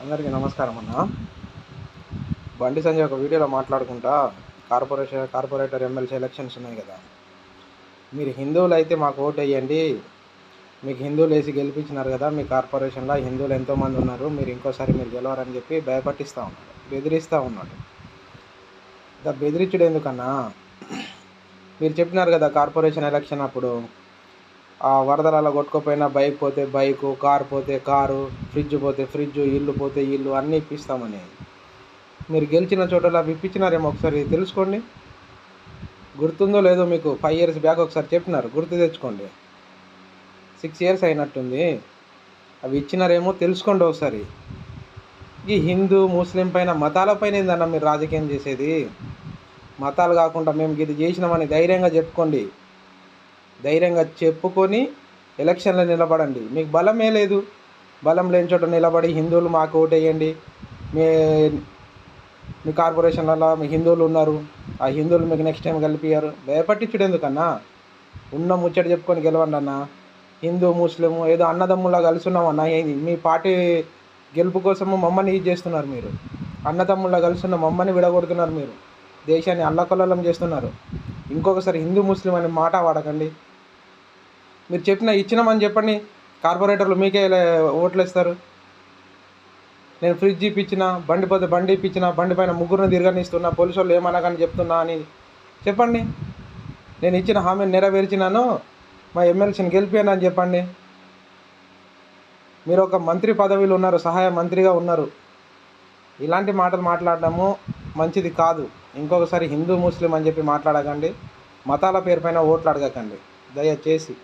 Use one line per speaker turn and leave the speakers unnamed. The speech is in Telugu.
అందరికీ నమస్కారం అన్న. బండి సంజయ్ ఒక వీడియోలో మాట్లాడుకుంటా కార్పొరేటర్ ఎమ్మెల్సీ ఎలక్షన్స్ ఉన్నాయి కదా, మీరు హిందువులు అయితే మాకు ఓటు వేయండి, మీకు హిందువులు వేసి గెలిపించినారు కదా, మీ కార్పొరేషన్లో హిందువులు ఎంతోమంది ఉన్నారు, మీరు ఇంకోసారి మీరు గెలవరని చెప్పి భయపట్టిస్తూ ఉన్నాడు, బెదిరిస్తూ ఉన్నాడు. బెదిరించుడు ఎందుకన్నా? మీరు చెప్పినారు కదా కార్పొరేషన్ ఎలక్షన్ అప్పుడు, ఆ వరదలలో కొట్టుకుపోయినా బైక్ పోతే బైకు, కారు పోతే కారు, ఫ్రిడ్జ్ పోతే ఫ్రిడ్జ్, ఇల్లు పోతే ఇల్లు అన్నీ ఇప్పిస్తామని. మీరు గెలిచిన చోటలో అవి ఇప్పించినారేమో ఒకసారి తెలుసుకోండి. గుర్తుందో లేదో మీకు 5 years బ్యాక్ ఒకసారి చెప్పినారు, గుర్తు తెచ్చుకోండి. 6 years అయినట్టుంది. అవి ఇచ్చినారేమో తెలుసుకోండి ఒకసారి. ఈ హిందూ ముస్లిం పైన మతాల పైన ఏందన్నా మీరు రాజకీయం చేసేది? మతాలు కాకుండా మేము ఇది చేసినామని ధైర్యంగా చెప్పుకోండి. ధైర్యంగా చెప్పుకొని ఎలక్షన్లో నిలబడండి. మీకు బలమే లేదు. బలం లేని చోట నిలబడి హిందువులు మాకు ఓటు వేయండి, మీ కార్పొరేషన్లలో మీ హిందువులు ఉన్నారు, ఆ హిందువులు మీకు నెక్స్ట్ టైం కలిపియారు. భయపట్టించుడు ఎందుకన్నా? ఉన్న ముచ్చట చెప్పుకొని గెలవండి అన్న. హిందూ ముస్లిం ఏదో అన్నదమ్ములా కలిసి ఉన్నామన్నా. మీ పార్టీ గెలుపు కోసము మమ్మల్ని ఇది చేస్తున్నారు మీరు. అన్నదమ్ములా కలిసి ఉన్న మమ్మల్ని విడగొడుతున్నారు మీరు. దేశాన్ని అల్లకల్లోలం చేస్తున్నారు. ఇంకొకసారి హిందూ ముస్లిం అనే మాట వాడకండి. మీరు ఇచ్చినామని చెప్పండి, కార్పొరేటర్లు మీకే ఓట్లు ఇస్తారు. నేను ఫ్రిడ్జ్ ఇప్పించిన, బండి పోతే బండి ఇప్పించిన, బండి పైన ముగ్గురిని తిరగనిస్తున్నా, పోలీసు వాళ్ళు ఏమన్నా కానీ చెప్తున్నా అని చెప్పండి. నేను ఇచ్చిన హామీని నెరవేర్చినాను, మా ఎమ్మెల్సీని గెలిపాను అని చెప్పండి. మీరు ఒక మంత్రి పదవిలో ఉన్నారు, సహాయ మంత్రిగా ఉన్నారు. ఇలాంటి మాటలు మాట్లాడడము మంచిది కాదు. ఇంకొకసారి హిందూ ముస్లిం అని చెప్పి మాట్లాడకండి. మతాల పేరు పైన ఓట్లు అడగకండి దయచేసి.